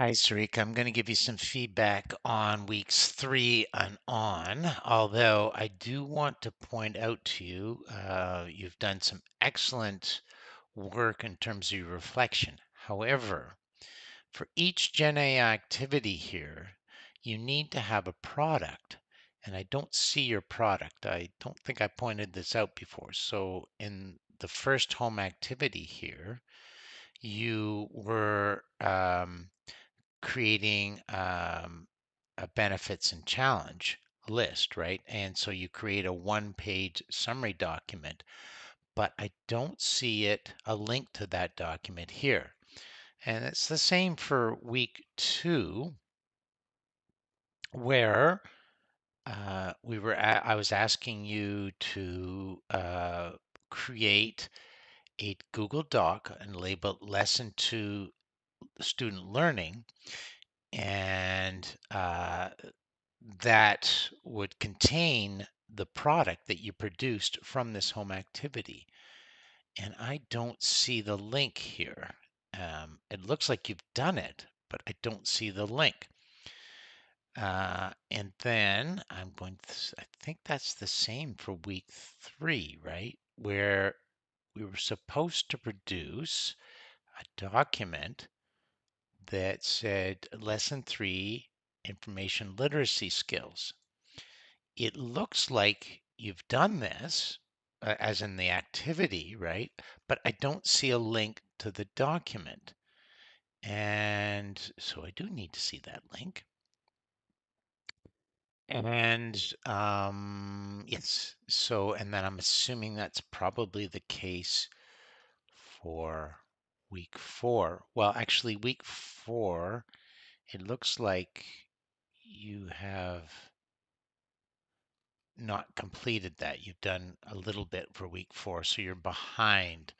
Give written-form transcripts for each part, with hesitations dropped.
Hi, Sarika. I'm going to give you some feedback on weeks 3 and on, although I do want to point out to you, you've done some excellent work in terms of your reflection. However, for each Gen A activity here, you need to have a product, and I don't see your product. I don't think I pointed this out before. So in the first home activity here, you were creating a benefits and challenge list, right? And so you create a one-page summary document, but I don't see a link to that document here. And it's the same for week 2, where I was asking you to create a Google Doc and label lesson 2 student learning, and that would contain the product that you produced from this home activity. And I don't see the link here. It looks like you've done it, but I don't see the link. And then I think that's the same for week 3, right? Where we were supposed to produce a document that said lesson 3 information literacy skills. It looks like you've done this, as in the activity, right? But I don't see a link to the document. And so I do need to see that link. And yes, so, and then I'm assuming that's probably the case for week 4. Well, actually, week 4, it looks like you have not completed that. You've done a little bit for week 4, so you're behind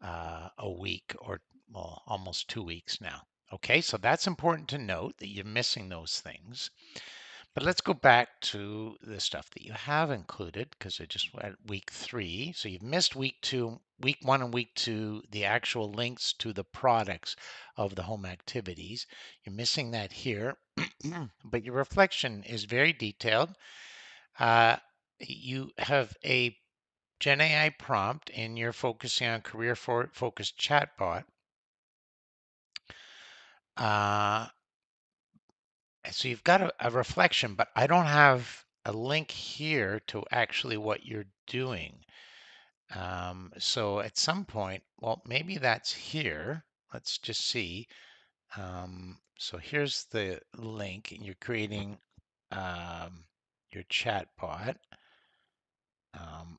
a week, or well, almost 2 weeks now. Okay, so that's important to note that you're missing those things. But let's go back to the stuff that you have included, because I just went week 3. So you've missed week 2, week 1 and week 2, the actual links to the products of the home activities. You're missing that here, but your reflection is very detailed. You have a Gen AI prompt, and you're focusing on career focused chatbot. Uh, so you've got a reflection, but I don't have a link here to actually what you're doing. So at some point, well, maybe that's here. Let's just see. So here's the link, and you're creating your chatbot.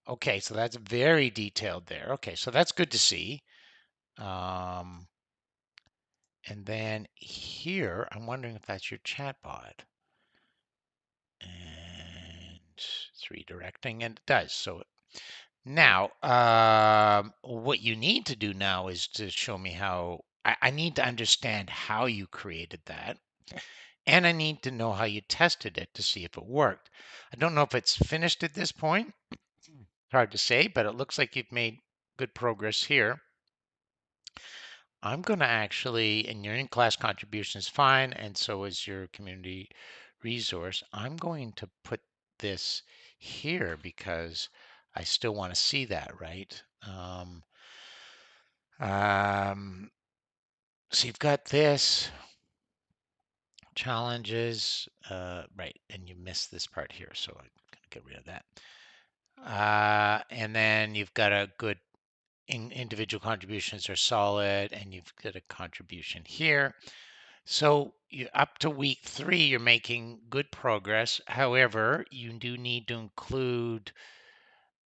Okay, so that's very detailed there. Okay, so that's good to see. And then here, I'm wondering if that's your chatbot. And it's redirecting, and it does. So now, what you need to do now is to show me how. I need to understand how you created that. And I need to know how you tested it to see if it worked. I don't know if it's finished at this point. Hard to say, but it looks like you've made good progress here. I'm going to actually, and your in-class contribution is fine, and so is your community resource. I'm going to put this here because I still want to see that, right? So you've got this challenges, right, and you missed this part here, so I'm going to get rid of that. And then you've got a good individual contributions are solid, and you've got a contribution here. So you up to week 3, you're making good progress. However, you do need to include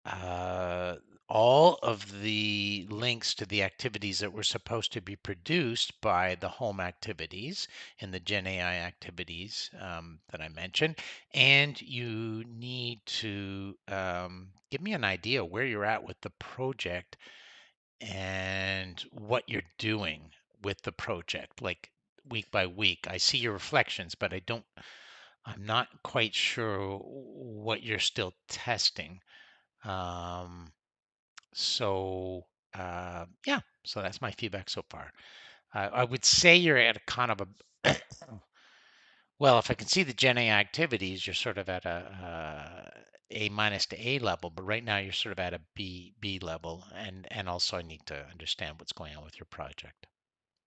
uh, all of the links to the activities that were supposed to be produced by the home activities and the Gen AI activities that I mentioned. And you need to give me an idea where you're at with the project and what you're doing with the project, like week by week. I see your reflections, but I'm not quite sure what you're still testing. Um, yeah, so that's my feedback so far. I would say you're at a kind of Well, if I can see the Gen A activities, you're sort of at a minus to A level, but right now you're sort of at a B level, and also I need to understand what's going on with your project.